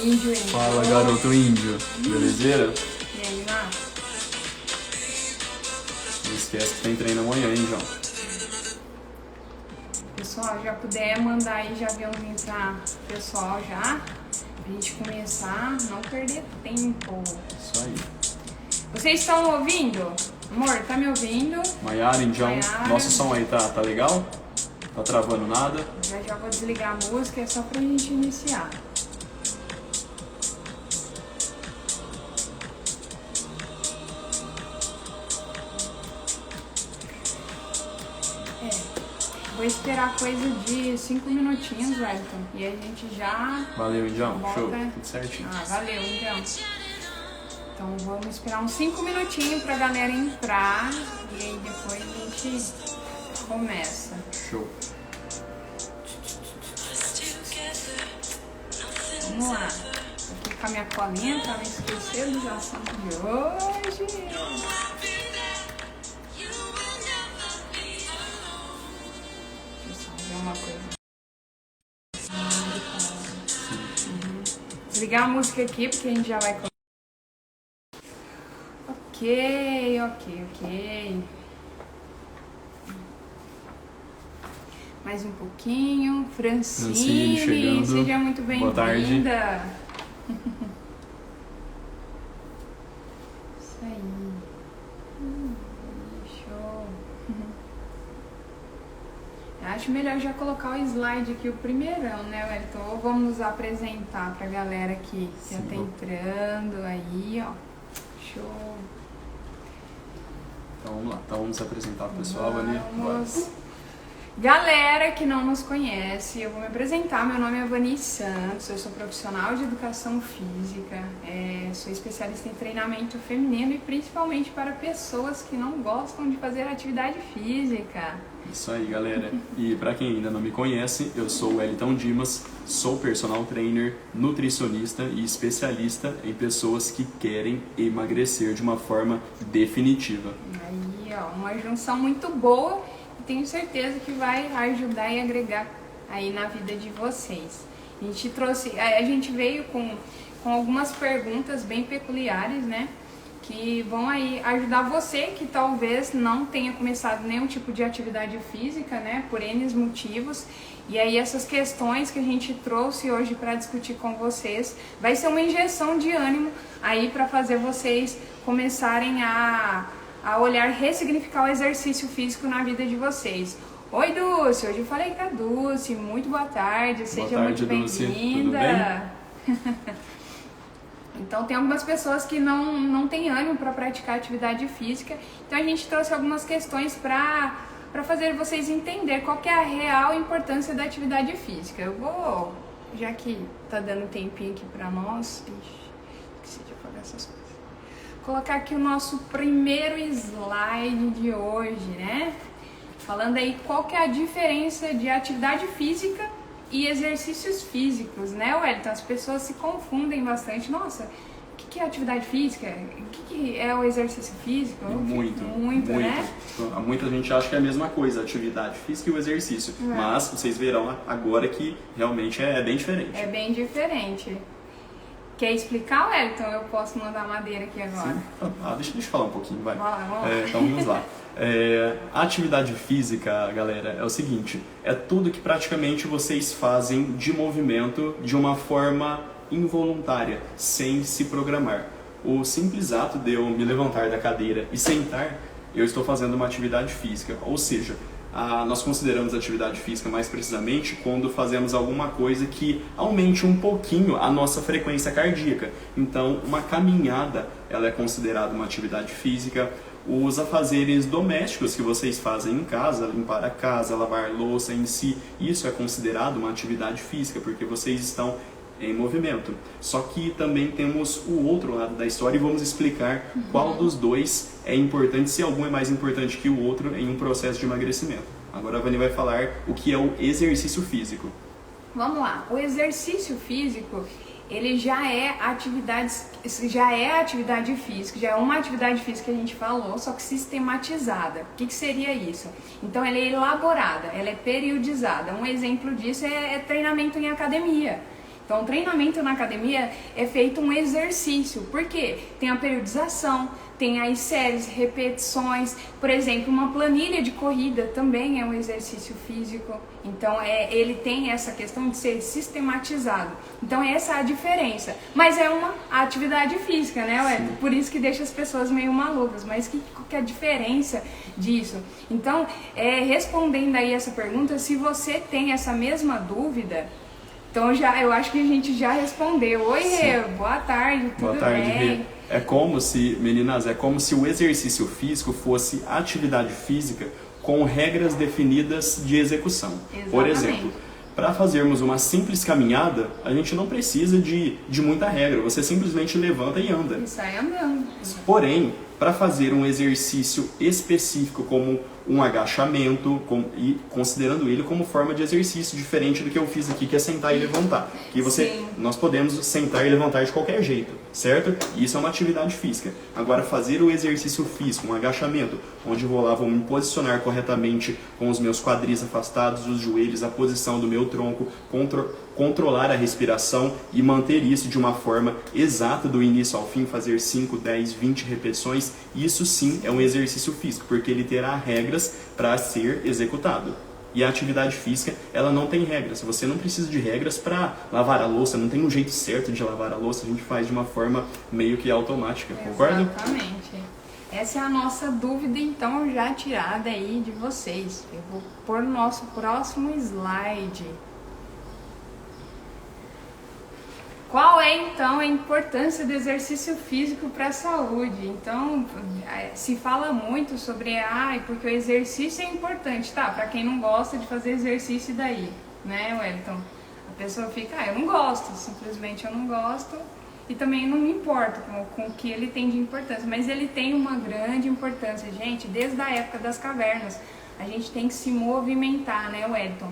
índio aí. Fala, garoto índio. Belezeira? E aí, Má? Não esquece que tem treino amanhã, hein, João? Pessoal, já puder mandar aí já aviãozinho pra pessoal já. Pra gente começar, não perder tempo. Isso aí. Vocês estão ouvindo? Amor, tá me ouvindo? Maiara, Indião. Maiara. Nosso som aí tá legal? Tá travando nada? Já vou desligar a música, é só pra gente iniciar. Vou esperar coisa de 5 minutinhos, Wellington. E aí a gente já... Valeu, Indião. volta. Show. Tudo certinho. Ah, valeu, então. Então vamos esperar uns 5 minutinhos pra galera entrar. E aí depois a gente começa. Show. Vamos lá. Vou aqui com a minha colinha pra não esquecer dos assuntos de hoje. Uma coisa. Desligar a música aqui porque a gente já vai começar. Ok. Mais um pouquinho. Francine chegando. Seja muito Boa tarde. bem-vinda. Isso aí. Show. Acho melhor já colocar o slide aqui, o primeirão, né, Wellington? Ou vamos nos apresentar pra galera que já tá entrando aí, ó. Show. Então vamos lá. Então vamos apresentar pro pessoal, Vani. Vamos. Galera que não nos conhece, eu vou me apresentar. Meu nome é Vani Santos, eu sou profissional de educação física, sou especialista em treinamento feminino e principalmente para pessoas que não gostam de fazer atividade física. Isso aí, galera. E pra quem ainda não me conhece, eu sou o Wellington Dimas, sou personal trainer, nutricionista e especialista em pessoas que querem emagrecer de uma forma definitiva. Aí, ó, uma junção muito boa e tenho certeza que vai ajudar e agregar aí na vida de vocês. A gente veio com algumas perguntas bem peculiares, né? Que vão aí ajudar você que talvez não tenha começado nenhum tipo de atividade física, né, por N motivos. E aí essas questões que a gente trouxe hoje para discutir com vocês vai ser uma injeção de ânimo aí para fazer vocês começarem a olhar, ressignificar o exercício físico na vida de vocês. Oi, Dulce, hoje eu falei com a Dulce, muito boa tarde, seja muito bem-vinda. Então tem algumas pessoas que não têm ânimo para praticar atividade física, então a gente trouxe algumas questões para fazer vocês entender qual que é a real importância da atividade física. Eu vou, já que tá dando tempinho aqui para nós, esqueci de apagar essas coisas, colocar aqui o nosso primeiro slide de hoje, né? Falando aí qual que é a diferença de atividade física e exercícios físicos, né, Wellington? As pessoas se confundem bastante. Nossa, o que é atividade física? O que é o exercício físico? Muito, né? Muita gente acha que é a mesma coisa, a atividade física e o exercício. Mas vocês verão agora que realmente é bem diferente. É bem diferente. Quer explicar, Wellington? Eu posso mandar madeira aqui agora. Sim. Deixa eu falar um pouquinho, vai. Vamos lá. Então vamos lá. A atividade física, galera, é o seguinte, é tudo que praticamente vocês fazem de movimento de uma forma involuntária, sem se programar. O simples ato de eu me levantar da cadeira e sentar, eu estou fazendo uma atividade física, ou seja, nós consideramos atividade física mais precisamente quando fazemos alguma coisa que aumente um pouquinho a nossa frequência cardíaca. Então, uma caminhada, ela é considerada uma atividade física. Os afazeres domésticos que vocês fazem em casa, limpar a casa, lavar louça em si, isso é considerado uma atividade física, porque vocês estão em movimento. Só que também temos o outro lado da história e vamos explicar qual dos dois é importante, se algum é mais importante que o outro em um processo de emagrecimento. Agora a Vani vai falar o que é o exercício físico. Vamos lá, o exercício físico, ele já é atividade física, já é uma atividade física que a gente falou, só que sistematizada. O que seria isso? Então ela é elaborada, ela é periodizada. Um exemplo disso é treinamento em academia. Então, o treinamento na academia é feito um exercício. Por quê? Tem a periodização, tem as séries, repetições. Por exemplo, uma planilha de corrida também é um exercício físico. Então, ele tem essa questão de ser sistematizado. Então, essa é a diferença. Mas é uma atividade física, né, Wellington? Por isso que deixa as pessoas meio malucas. Mas que é a diferença disso? Então, respondendo aí essa pergunta, se você tem essa mesma dúvida... Então eu acho que a gente já respondeu. Oi, Rê, boa tarde, tudo bem? Boa tarde, Rê. É como se o exercício físico fosse atividade física com regras definidas de execução. Exatamente. Por exemplo, para fazermos uma simples caminhada, a gente não precisa de muita regra, você simplesmente levanta e anda. E sai andando. Porém, para fazer um exercício específico como um agachamento, e considerando ele como forma de exercício diferente do que eu fiz aqui, que é sentar e levantar. Que nós podemos sentar e levantar de qualquer jeito, certo? E isso é uma atividade física. Agora, fazer o exercício físico, um agachamento, onde vou me posicionar corretamente com os meus quadris afastados, os joelhos, a posição do meu tronco, controlar a respiração e manter isso de uma forma exata do início ao fim, fazer 5, 10, 20 repetições, isso sim é um exercício físico, porque ele terá regras para ser executado. E a atividade física, ela não tem regras. Você não precisa de regras para lavar a louça, não tem um jeito certo de lavar a louça, a gente faz de uma forma meio que automática, concorda? Exatamente. Essa é a nossa dúvida, então, já tirada aí de vocês. Eu vou pôr no nosso próximo slide. Qual é, então, a importância do exercício físico para a saúde? Então, se fala muito sobre, porque o exercício é importante, tá? Para quem não gosta de fazer exercício daí, né, Wellington? A pessoa fica, eu não gosto, simplesmente eu não gosto e também não me importo com o que ele tem de importância, mas ele tem uma grande importância, gente, desde a época das cavernas. A gente tem que se movimentar, né, Wellington?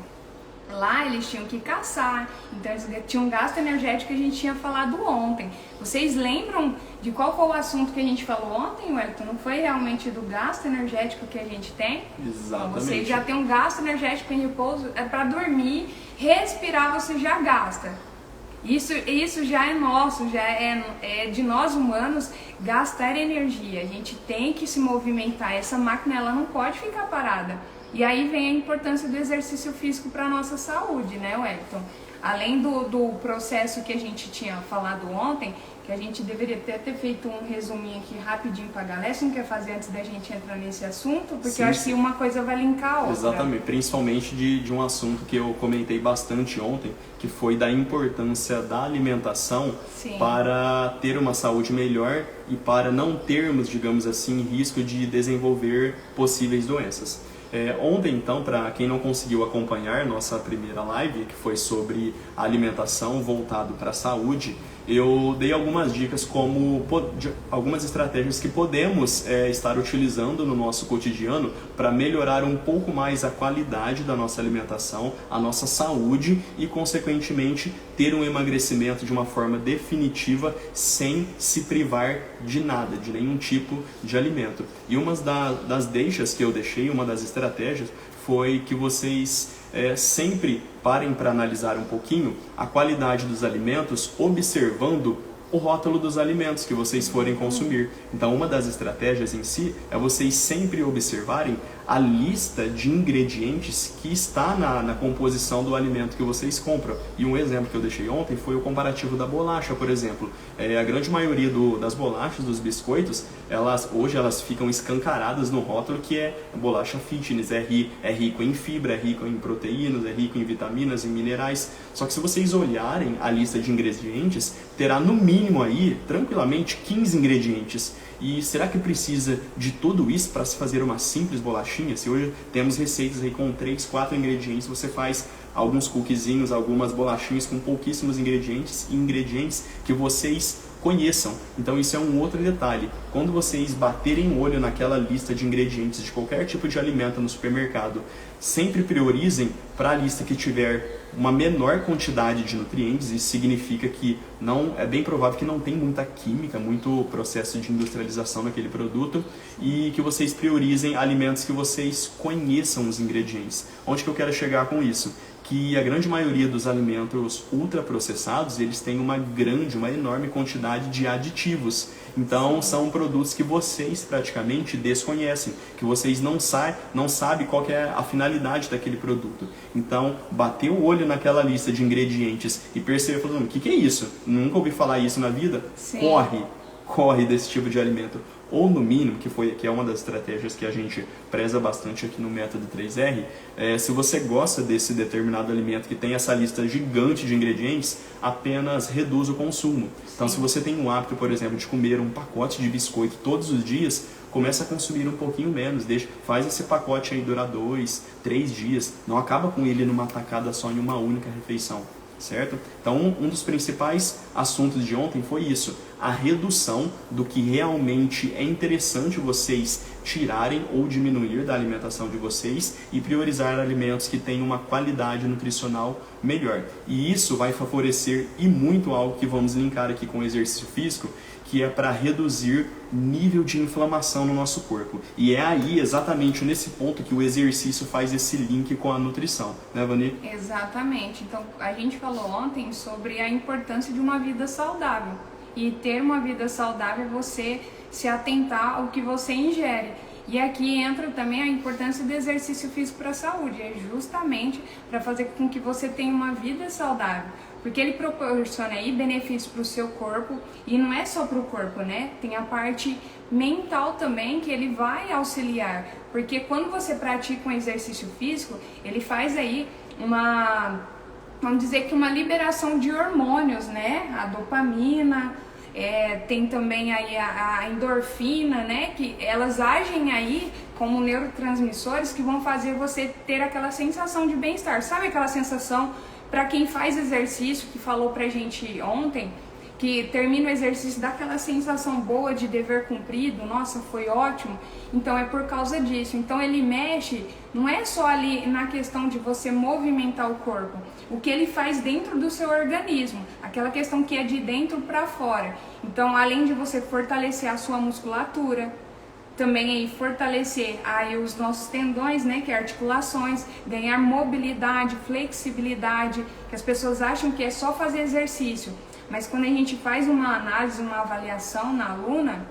Lá eles tinham que caçar, então eles tinham um gasto energético que a gente tinha falado ontem. Vocês lembram de qual foi o assunto que a gente falou ontem, Wellington? Não foi realmente do gasto energético que a gente tem? Exatamente. Então, vocês já têm um gasto energético em repouso, é para dormir, respirar você já gasta. Isso já é nosso, já é de nós humanos gastar energia. A gente tem que se movimentar, essa máquina ela não pode ficar parada. E aí vem a importância do exercício físico para a nossa saúde, né, Wellington? Além do processo que a gente tinha falado ontem, que a gente deveria ter feito um resuminho aqui rapidinho para a galera, você não quer fazer antes da gente entrar nesse assunto? Porque eu acho que uma coisa vai linkar a outra. Exatamente, principalmente de um assunto que eu comentei bastante ontem, que foi da importância da alimentação para ter uma saúde melhor e para não termos, digamos assim, risco de desenvolver possíveis doenças. Ontem, então, para quem não conseguiu acompanhar nossa primeira live, que foi sobre alimentação voltado para a saúde, eu dei algumas dicas algumas estratégias que podemos estar utilizando no nosso cotidiano para melhorar um pouco mais a qualidade da nossa alimentação, a nossa saúde e, consequentemente, ter um emagrecimento de uma forma definitiva sem se privar de nada, de nenhum tipo de alimento. E uma das deixas que eu deixei, uma das estratégias, foi que vocês sempre parem para analisar um pouquinho a qualidade dos alimentos, observando o rótulo dos alimentos que vocês forem consumir. Então, uma das estratégias em si é vocês sempre observarem a lista de ingredientes que está na composição do alimento que vocês compram. E um exemplo que eu deixei ontem foi o comparativo da bolacha, por exemplo. A grande maioria das bolachas, dos biscoitos, hoje elas ficam escancaradas no rótulo que é bolacha fitness, é rico em fibra, é rico em proteínas, é rico em vitaminas, em minerais. Só que se vocês olharem a lista de ingredientes, terá no mínimo aí, tranquilamente, 15 ingredientes. E será que precisa de tudo isso para se fazer uma simples bolachinha? Se hoje temos receitas aí com 3, 4 ingredientes, você faz alguns cookiezinhos, algumas bolachinhas com pouquíssimos ingredientes e ingredientes que vocês conheçam. Então isso é um outro detalhe. Quando vocês baterem o olho naquela lista de ingredientes de qualquer tipo de alimento no supermercado, sempre priorizem para a lista que tiver uma menor quantidade de nutrientes. Isso significa que é bem provável que não tem muita química, muito processo de industrialização naquele produto, e que vocês priorizem alimentos que vocês conheçam os ingredientes. Onde que eu quero chegar com isso? Que a grande maioria dos alimentos ultraprocessados, eles têm uma enorme quantidade de aditivos. Então, são produtos que vocês praticamente desconhecem, que vocês não sabem qual que é a finalidade daquele produto. Então, bater o olho naquela lista de ingredientes e perceber, falando, o que é isso? Nunca ouvi falar isso na vida? Sim. Corre desse tipo de alimento. Ou no mínimo, que é uma das estratégias que a gente preza bastante aqui no Método 3R, se você gosta desse determinado alimento que tem essa lista gigante de ingredientes, apenas reduz o consumo. Então, se você tem um hábito, por exemplo, de comer um pacote de biscoito todos os dias, começa a consumir um pouquinho menos, faz esse pacote aí durar 2, 3 dias, não acaba com ele numa tacada só em uma única refeição. Certo? Então, um dos principais assuntos de ontem foi isso, a redução do que realmente é interessante vocês tirarem ou diminuir da alimentação de vocês e priorizar alimentos que tenham uma qualidade nutricional melhor. E isso vai favorecer e muito algo que vamos linkar aqui com o exercício físico, que é para reduzir nível de inflamação no nosso corpo. E é aí, exatamente nesse ponto, que o exercício faz esse link com a nutrição. Né, Vani? Exatamente. Então, a gente falou ontem sobre a importância de uma vida saudável. E ter uma vida saudável é você se atentar ao que você ingere. E aqui entra também a importância do exercício físico para a saúde. É justamente para fazer com que você tenha uma vida saudável. Porque ele proporciona aí benefícios para o seu corpo, e não é só para o corpo, né? Tem a parte mental também que ele vai auxiliar. Porque quando você pratica um exercício físico, ele faz aí vamos dizer que uma liberação de hormônios, né? A dopamina, tem também aí a endorfina, né? Que elas agem aí como neurotransmissores que vão fazer você ter aquela sensação de bem-estar. Sabe aquela sensação, para quem faz exercício, que falou pra gente ontem, que termina o exercício daquela sensação boa de dever cumprido, nossa, foi ótimo. Então é por causa disso. Então ele mexe, não é só ali na questão de você movimentar o corpo, o que ele faz dentro do seu organismo, aquela questão que é de dentro para fora. Então, além de você fortalecer a sua musculatura, também aí fortalecer aí os nossos tendões, né, que é articulações, ganhar mobilidade, flexibilidade, que as pessoas acham que é só fazer exercício. Mas quando a gente faz uma análise, uma avaliação na aluna,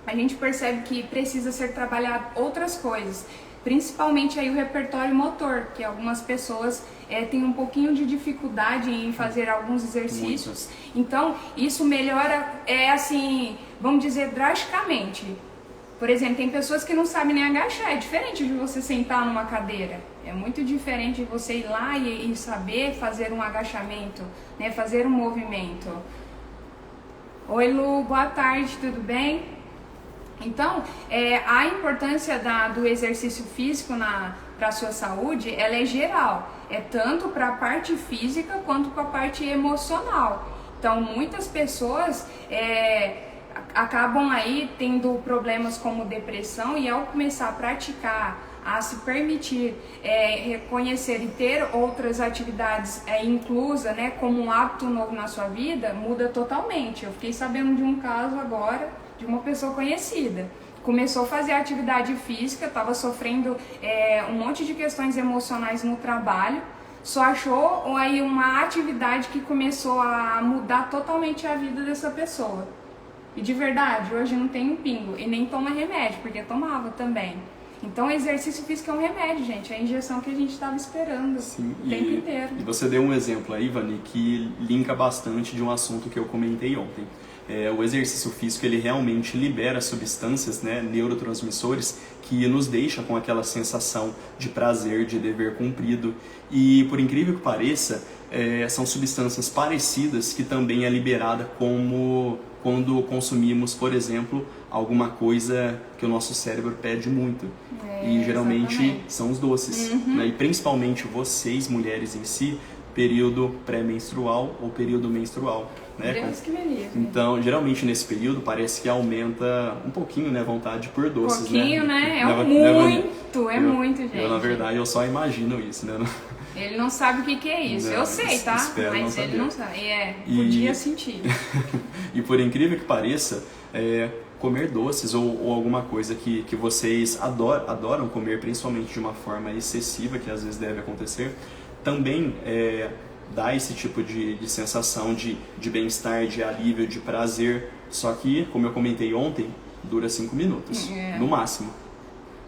a gente percebe que precisa ser trabalhado outras coisas, principalmente aí o repertório motor, que algumas pessoas têm um pouquinho de dificuldade em fazer alguns exercícios. Então, isso melhora, assim, vamos dizer, drasticamente. Por exemplo, tem pessoas que não sabem nem agachar, é diferente de você sentar numa cadeira. É muito diferente de você ir lá e saber fazer um agachamento, né? Fazer um movimento. Oi, Lu, boa tarde, tudo bem? Então, a importância do exercício físico para a sua saúde, ela é geral. É tanto para a parte física quanto para a parte emocional. Então, muitas pessoas acabam aí tendo problemas como depressão, e ao começar a praticar, a se permitir reconhecer e ter outras atividades inclusas, né, como um hábito novo na sua vida, muda totalmente. Eu fiquei sabendo de um caso agora de uma pessoa conhecida. Começou a fazer atividade física, estava sofrendo um monte de questões emocionais no trabalho, só achou aí uma atividade que começou a mudar totalmente a vida dessa pessoa. E de verdade, hoje não tem um pingo, e nem toma remédio, porque tomava também. Então o exercício físico é um remédio, gente, é a injeção que a gente estava esperando. Sim, o tempo inteiro. E você deu um exemplo aí, Vani, que linka bastante de um assunto que eu comentei ontem. O exercício físico, ele realmente libera substâncias, né, neurotransmissores, que nos deixa com aquela sensação de prazer, de dever cumprido. E por incrível que pareça, são substâncias parecidas que também é liberada como quando consumimos, por exemplo, alguma coisa que o nosso cérebro pede muito. E geralmente são os doces. Né? E principalmente vocês, mulheres em si, período pré-menstrual ou período menstrual. Né? Deus que me livre. Então, geralmente nesse período parece que aumenta um pouquinho, né, a vontade por doces, pouquinho, né? Muito, gente. Eu, na verdade, eu só imagino isso, né? Ele não sabe o que é isso. Não, eu sei, tá? Mas ele não sabe. Podia sentir. E por incrível que pareça, comer doces ou alguma coisa que vocês adoram comer, principalmente de uma forma excessiva, que às vezes deve acontecer, também dá esse tipo de sensação de bem-estar, de alívio, de prazer. Só que, como eu comentei ontem, dura 5 minutos, no máximo.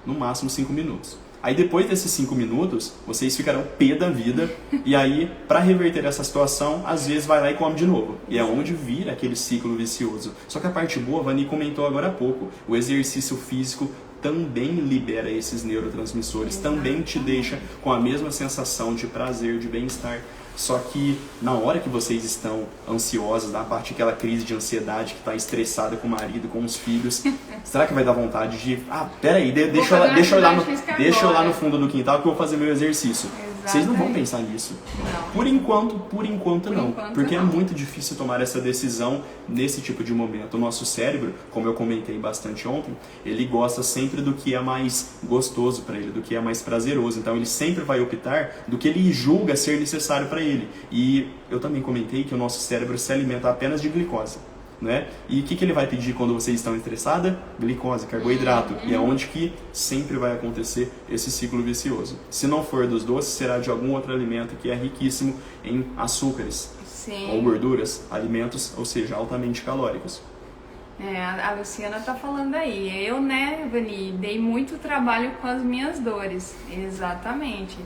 No máximo 5 minutos. Aí depois desses 5 minutos, vocês ficarão pé da vida. E aí, para reverter essa situação, às vezes vai lá e come de novo. E é onde vira aquele ciclo vicioso. Só que a parte boa, a Vani comentou agora há pouco, o exercício físico também libera esses neurotransmissores, também te deixa com a mesma sensação de prazer, de bem-estar. Só que na hora que vocês estão ansiosos, na parte daquela crise de ansiedade, que está estressada com o marido, com os filhos, será que vai dar vontade de... peraí, deixa eu lá no fundo do quintal que eu vou fazer meu exercício. Vocês não vão pensar nisso. Não. Por enquanto não. Porque é muito difícil tomar essa decisão nesse tipo de momento. O nosso cérebro, como eu comentei bastante ontem, ele gosta sempre do que é mais gostoso para ele, do que é mais prazeroso. Então ele sempre vai optar do que ele julga ser necessário para ele. E eu também comentei que o nosso cérebro se alimenta apenas de glicose. Né? E o que ele vai pedir quando vocês estão estressados? Glicose, carboidrato. E é onde que sempre vai acontecer esse ciclo vicioso. Se não for dos doces, será de algum outro alimento que é riquíssimo em açúcares. Sim. Ou gorduras, alimentos, ou seja, altamente calóricos. A Luciana tá falando aí. Eu, né, Vani, dei muito trabalho com as minhas dores. Exatamente.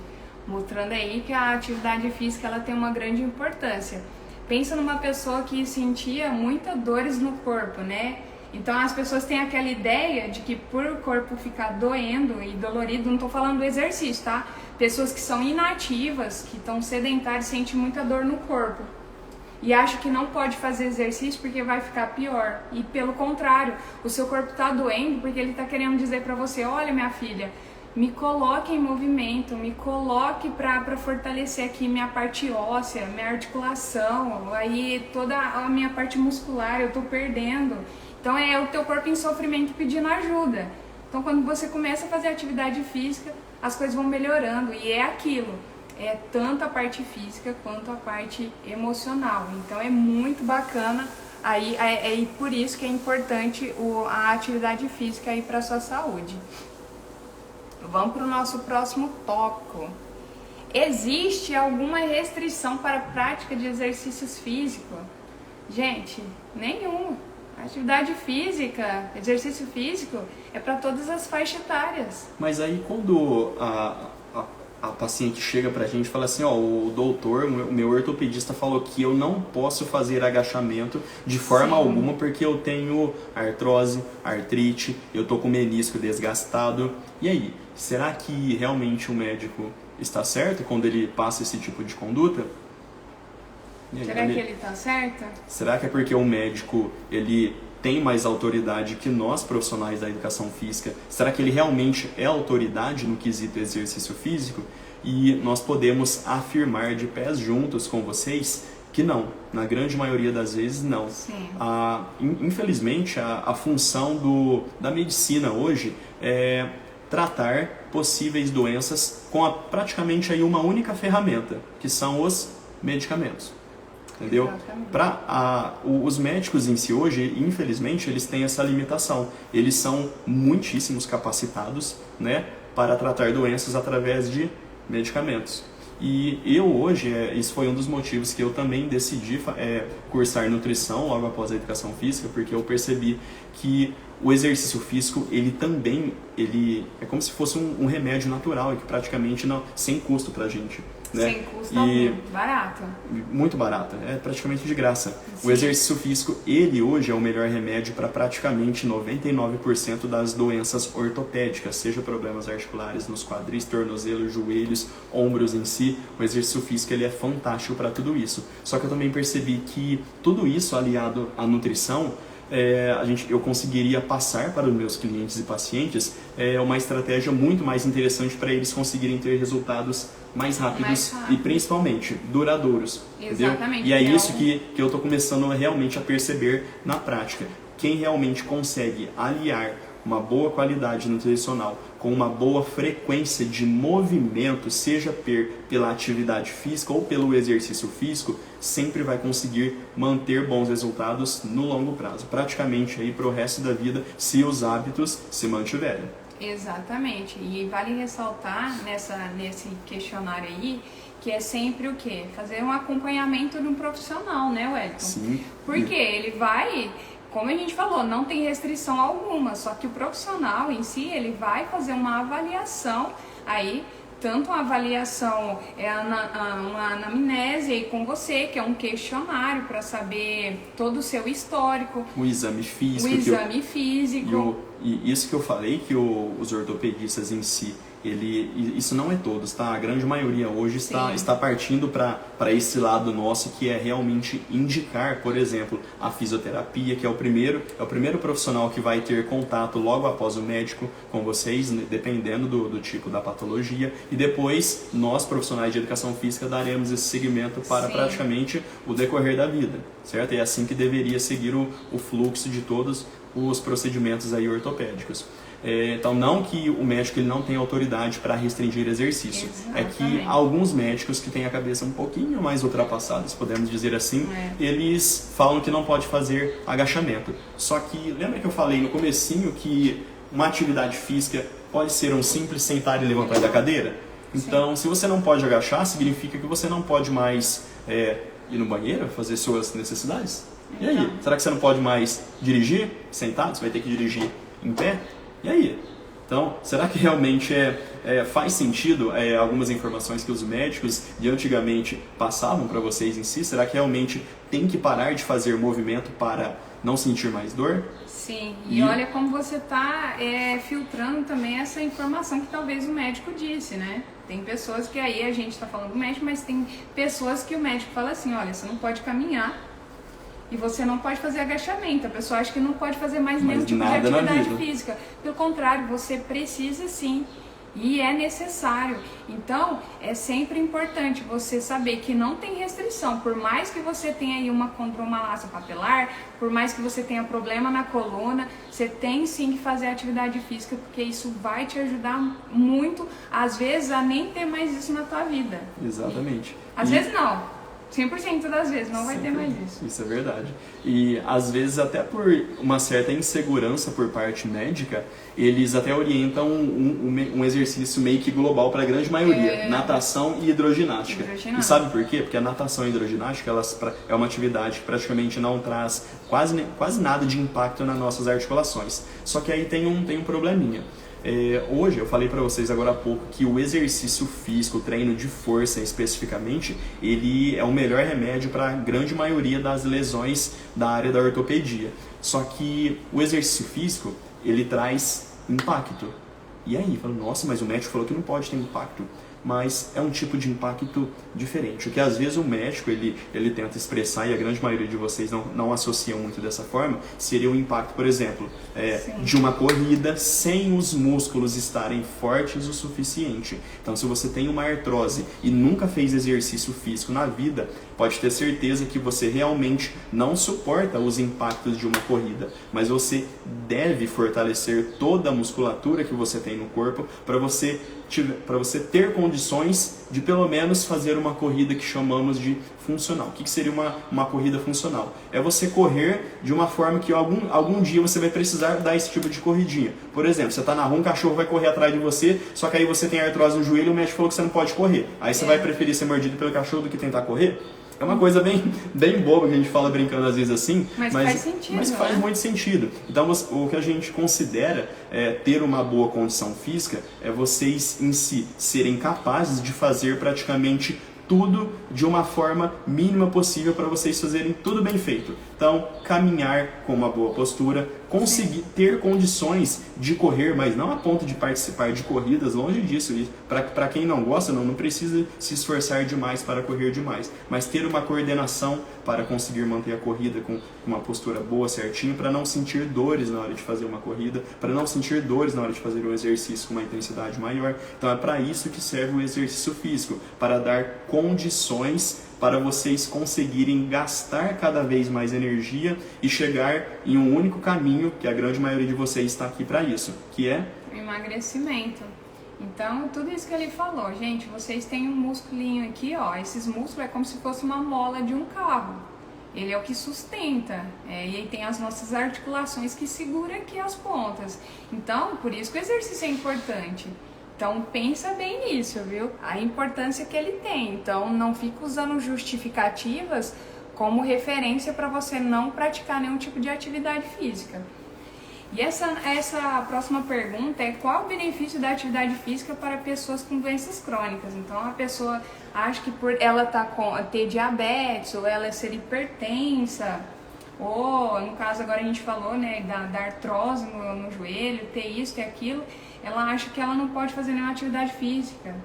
Mostrando aí que a atividade física ela tem uma grande importância. Pensa numa pessoa que sentia muitas dores no corpo, né? Então as pessoas têm aquela ideia de que por o corpo ficar doendo e dolorido, não tô falando do exercício, tá? Pessoas que são inativas, que estão sedentárias, sentem muita dor no corpo. E acham que não pode fazer exercício porque vai ficar pior. E pelo contrário, o seu corpo tá doendo porque ele tá querendo dizer pra você, olha minha filha, me coloque em movimento, me coloque para fortalecer aqui minha parte óssea, minha articulação, aí toda a minha parte muscular eu tô perdendo. Então é o teu corpo em sofrimento pedindo ajuda. Então quando você começa a fazer atividade física, as coisas vão melhorando e é aquilo. É tanto a parte física quanto a parte emocional. Então é muito bacana. Aí é por isso que é importante a atividade física aí para sua saúde. Vamos para o nosso próximo tópico. Existe alguma restrição para a prática de exercícios físicos? Gente, nenhuma. Atividade física, exercício físico é para todas as faixas etárias. Mas aí quando a paciente chega pra gente e fala assim, o doutor, o meu ortopedista falou que eu não posso fazer agachamento de forma alguma porque eu tenho artrose, artrite, eu tô com o menisco desgastado. E aí, será que realmente o médico está certo quando ele passa esse tipo de conduta? Será que ele está certo? Será que é porque o médico ele tem mais autoridade que nós, profissionais da educação física? Será que ele realmente é autoridade no quesito exercício físico? E nós podemos afirmar de pés juntos com vocês que não. Na grande maioria das vezes, não. Sim. Infelizmente, a função da medicina hoje é tratar possíveis doenças com praticamente aí uma única ferramenta, que são os medicamentos. Entendeu? Os médicos em si hoje, infelizmente, eles têm essa limitação. Eles são muitíssimos capacitados, né, para tratar doenças através de medicamentos. E eu hoje, isso foi um dos motivos que eu também decidi cursar nutrição logo após a educação física, porque eu percebi que o exercício físico, ele é como se fosse um remédio natural, e que praticamente sem custo pra gente. Né? Sem custo algum, barato. Muito barato, é praticamente de graça. Sim. O exercício físico, ele hoje é o melhor remédio para praticamente 99% das doenças ortopédicas, seja problemas articulares nos quadris, tornozelos, joelhos, ombros em si. O exercício físico ele é fantástico para tudo isso. Só que eu também percebi que tudo isso aliado à nutrição, eu conseguiria passar para os meus clientes e pacientes uma estratégia muito mais interessante para eles conseguirem ter resultados mais rápidos e principalmente duradouros. Exatamente. Entendeu? E é isso que eu estou começando realmente a perceber na prática. Quem realmente consegue aliar uma boa qualidade nutricional com uma boa frequência de movimento, seja pela atividade física ou pelo exercício físico, sempre vai conseguir manter bons resultados no longo prazo, praticamente aí para o resto da vida, se os hábitos se mantiverem. Exatamente. E vale ressaltar nesse questionário aí que é sempre o quê? Fazer um acompanhamento de um profissional, né, Wellington? Sim. Porque ele vai, como a gente falou, não tem restrição alguma, só que o profissional em si, ele vai fazer uma avaliação aí, tanto uma avaliação, uma anamnese aí com você, que é um questionário para saber todo o seu histórico. O exame físico. E isso que eu falei, que os ortopedistas em si, isso não é todos, tá? A grande maioria hoje está partindo para esse lado nosso, que é realmente indicar, por exemplo, a fisioterapia, que é o primeiro profissional que vai ter contato logo após o médico com vocês, dependendo do tipo da patologia, e depois nós, profissionais de educação física, daremos esse segmento para praticamente o decorrer da vida, certo? E é assim que deveria seguir o fluxo de todos os procedimentos aí ortopédicos. Então, não que o médico ele não tenha autoridade para restringir exercício. Exatamente. É que alguns médicos que têm a cabeça um pouquinho mais ultrapassada, se podemos dizer assim, eles falam que não pode fazer agachamento. Só que, lembra que eu falei no comecinho que uma atividade física pode ser um simples sentar e levantar da cadeira? Então, se você não pode agachar, significa que você não pode mais ir no banheiro, fazer suas necessidades? E aí? Será que você não pode mais dirigir sentado? Você vai ter que dirigir em pé? E aí? Então, será que realmente faz sentido algumas informações que os médicos de antigamente passavam para vocês em si? Será que realmente tem que parar de fazer movimento para não sentir mais dor? Sim, e olha como você está filtrando também essa informação que talvez o médico disse, né? Tem pessoas que aí a gente está falando do médico, mas tem pessoas que o médico fala assim, olha, você não pode caminhar, e você não pode fazer agachamento. A pessoa acha que não pode fazer mais nenhum tipo de atividade física. Pelo contrário, você precisa sim. E é necessário. Então, é sempre importante você saber que não tem restrição. Por mais que você tenha aí uma condromalácia papilar, por mais que você tenha problema na coluna, você tem sim que fazer atividade física, porque isso vai te ajudar muito, às vezes, a nem ter mais isso na tua vida. Exatamente. Às vezes não. 100% das vezes, não vai ter mais isso. Isso é verdade. E às vezes até por uma certa insegurança por parte médica, eles até orientam um exercício meio que global para a grande maioria, natação e hidroginástica. E sabe por quê? Porque a natação e a hidroginástica é uma atividade que praticamente não traz quase nada de impacto nas nossas articulações. Só que aí tem um probleminha. Hoje, eu falei para vocês agora há pouco que o exercício físico, o treino de força especificamente, ele é o melhor remédio para a grande maioria das lesões da área da ortopedia. Só que o exercício físico, ele traz impacto. E aí, falo, nossa, mas o médico falou que não pode ter impacto. Mas é um tipo de impacto diferente. O que às vezes o médico ele tenta expressar, e a grande maioria de vocês não associam muito dessa forma, seria o impacto, por exemplo, de uma corrida sem os músculos estarem fortes o suficiente. Então, se você tem uma artrose e nunca fez exercício físico na vida, pode ter certeza que você realmente não suporta os impactos de uma corrida, mas você deve fortalecer toda a musculatura que você tem no corpo para você ter condições de pelo menos fazer uma corrida que chamamos de funcional. O que seria uma corrida funcional? É você correr de uma forma que algum dia você vai precisar dar esse tipo de corridinha. Por exemplo, você está na rua, um cachorro vai correr atrás de você, só que aí você tem artrose no joelho e o médico falou que você não pode correr. Aí você vai preferir ser mordido pelo cachorro do que tentar correr? É uma coisa bem boba que a gente fala brincando às vezes assim, mas faz sentido, mas faz muito sentido. Então, o que a gente considera ter uma boa condição física é vocês em si serem capazes de fazer praticamente tudo de uma forma mínima possível para vocês fazerem tudo bem feito. Então, caminhar com uma boa postura, conseguir ter condições de correr, mas não a ponto de participar de corridas, longe disso. Para quem não gosta, não precisa se esforçar demais para correr demais, mas ter uma coordenação para conseguir manter a corrida com uma postura boa, certinho, para não sentir dores na hora de fazer uma corrida, para não sentir dores na hora de fazer um exercício com uma intensidade maior. Então é para isso que serve o exercício físico, para dar condições para vocês conseguirem gastar cada vez mais energia e chegar em um único caminho, que a grande maioria de vocês está aqui para isso, que é o emagrecimento. Então, tudo isso que ele falou, gente, vocês têm um musculinho aqui, ó, esses músculos é como se fosse uma mola de um carro. Ele é o que sustenta, e aí tem as nossas articulações que seguram aqui as pontas. Então, por isso que o exercício é importante. Então, pensa bem nisso, viu? A importância que ele tem. Então, não fica usando justificativas como referência para você não praticar nenhum tipo de atividade física. E essa próxima pergunta é: qual o benefício da atividade física para pessoas com doenças crônicas? Então, a pessoa acha que por ela ter diabetes, ou ela ser hipertensa, ou no caso agora a gente falou, né, da artrose no joelho, ter isso, ter aquilo, ela acha que ela não pode fazer nenhuma atividade física.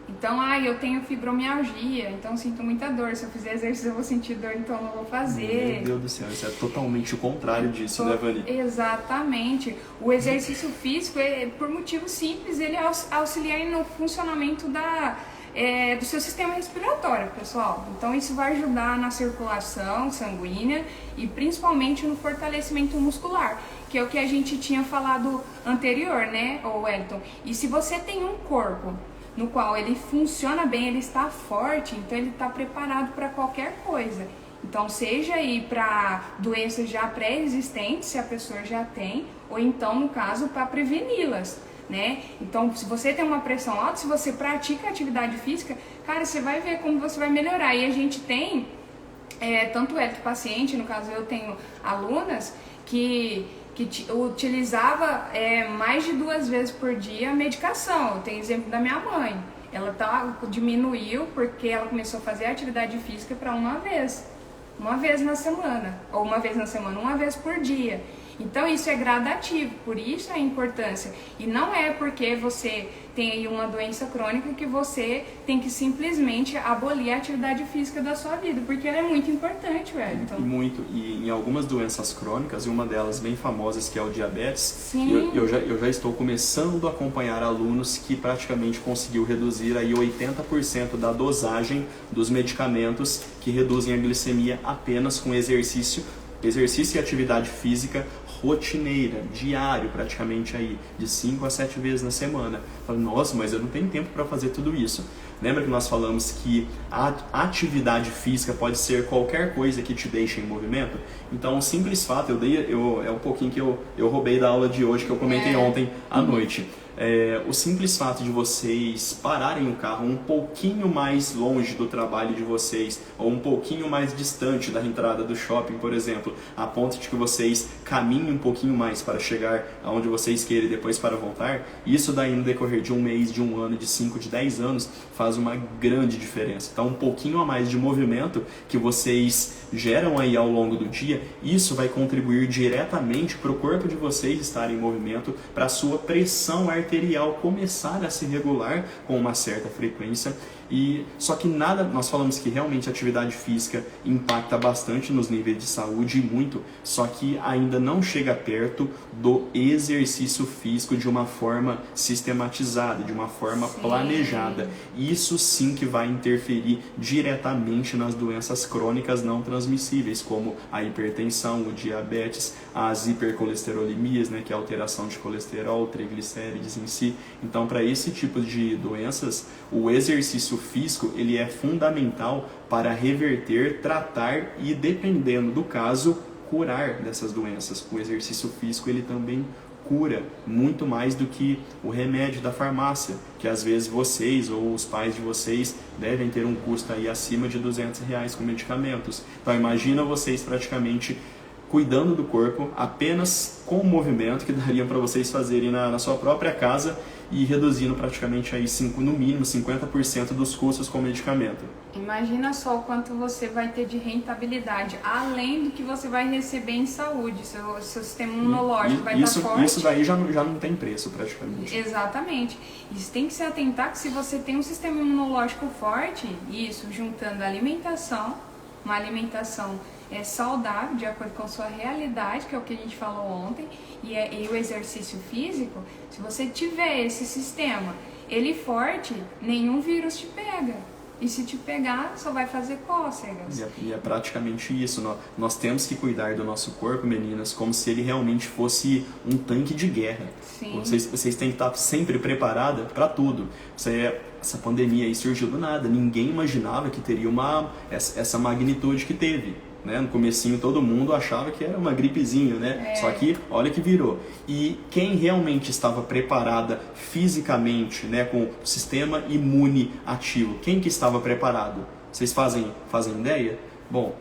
Então, eu tenho fibromialgia, então sinto muita dor. Se eu fizer exercício eu vou sentir dor, então eu não vou fazer. Meu Deus do céu, isso é totalmente o contrário disso, né, Vani? Exatamente. O exercício físico, por motivo simples, ele auxilia no funcionamento do seu sistema respiratório, pessoal. Então, isso vai ajudar na circulação sanguínea e principalmente no fortalecimento muscular, que é o que a gente tinha falado anterior, né, Wellington? E se você tem um corpo no qual ele funciona bem, ele está forte, então ele está preparado para qualquer coisa. Então, seja aí para doenças já pré-existentes, se a pessoa já tem, ou então, no caso, para preveni-las, né? Então, se você tem uma pressão alta, se você pratica atividade física, cara, você vai ver como você vai melhorar. E a gente tem, tanto é que o paciente, no caso eu tenho alunas que utilizava mais de 2 vezes por dia a medicação. Eu tenho exemplo da minha mãe. Ela diminuiu porque ela começou a fazer atividade física para uma vez na semana, ou uma vez por dia. Então isso é gradativo, por isso a importância. E não é porque você tem aí uma doença crônica que você tem que simplesmente abolir a atividade física da sua vida, porque ela é muito importante, velho. Então... E em algumas doenças crônicas, e uma delas bem famosas, que é o diabetes, Sim. eu já estou começando a acompanhar alunos que praticamente conseguiu reduzir aí 80% da dosagem dos medicamentos que reduzem a glicemia apenas com exercício e atividade física rotineira, diário praticamente aí, de 5 a 7 vezes na semana. Falo, nossa, mas eu não tenho tempo para fazer tudo isso. Lembra que nós falamos que a atividade física pode ser qualquer coisa que te deixe em movimento? Então, o simples fato, é um pouquinho que eu roubei da aula de hoje, que eu comentei ontem à noite. O simples fato de vocês pararem o carro um pouquinho mais longe do trabalho de vocês, ou um pouquinho mais distante da entrada do shopping, por exemplo, a ponto de que vocês caminhem um pouquinho mais para chegar aonde vocês querem e depois para voltar, isso daí no decorrer de um mês, de um ano, de 5, de 10 anos, faz uma grande diferença. Então, um pouquinho a mais de movimento que vocês geram aí ao longo do dia, isso vai contribuir diretamente para o corpo de vocês estar em movimento, para a sua pressão arterial começar a se regular com uma certa frequência. E só que nós falamos que realmente a atividade física impacta bastante nos níveis de saúde, e muito, só que ainda não chega perto do exercício físico de uma forma sistematizada, de uma forma planejada. Isso sim que vai interferir diretamente nas doenças crônicas não transmissíveis, como a hipertensão, o diabetes, as hipercolesterolemias, né, que é a alteração de colesterol, triglicérides em si. Então, para esse tipo de doenças, o exercício físico ele é fundamental para reverter, tratar e, dependendo do caso, curar dessas doenças. O exercício físico ele também cura muito mais do que o remédio da farmácia, que às vezes vocês ou os pais de vocês devem ter um custo aí acima de R$200 com medicamentos. Então imagina vocês praticamente cuidando do corpo apenas com o movimento que daria para vocês fazerem na sua própria casa, e reduzindo praticamente aí no mínimo 50% dos custos com medicamento. Imagina só o quanto você vai ter de rentabilidade, além do que você vai receber em saúde, seu sistema imunológico vai estar forte. Isso daí já não tem preço praticamente. Exatamente. Isso tem que se atentar que se você tem um sistema imunológico forte, isso juntando a alimentação, uma alimentação saudável, de acordo com a sua realidade, que é o que a gente falou ontem, e o exercício físico, se você tiver esse sistema, ele forte, nenhum vírus te pega. E se te pegar, só vai fazer cócegas. E é praticamente isso. Nós temos que cuidar do nosso corpo, meninas, como se ele realmente fosse um tanque de guerra. Sim. Vocês têm que estar sempre preparadas para tudo. Essa pandemia aí surgiu do nada. Ninguém imaginava que teria essa magnitude que teve. Né? No comecinho todo mundo achava que era uma gripezinha, né? Só que olha que virou. E quem realmente estava preparada fisicamente, né, com o sistema imune ativo, quem que estava preparado? Vocês fazem ideia? Bom,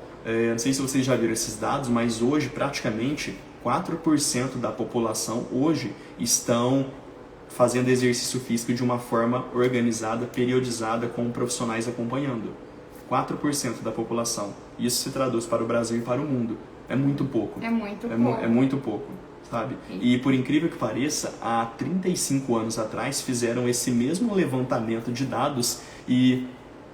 não sei se vocês já viram esses dados, mas hoje praticamente 4% da população hoje estão fazendo exercício físico de uma forma organizada, periodizada, com profissionais acompanhando. 4% da população. Isso se traduz para o Brasil e para o mundo. É muito pouco. É muito pouco, sabe? E por incrível que pareça, há 35 anos atrás fizeram esse mesmo levantamento de dados e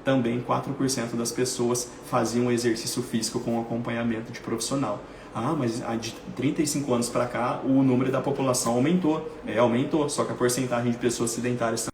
também 4% das pessoas faziam exercício físico com acompanhamento de profissional. Ah, mas de 35 anos para cá o número da população aumentou. Aumentou, só que a porcentagem de pessoas sedentárias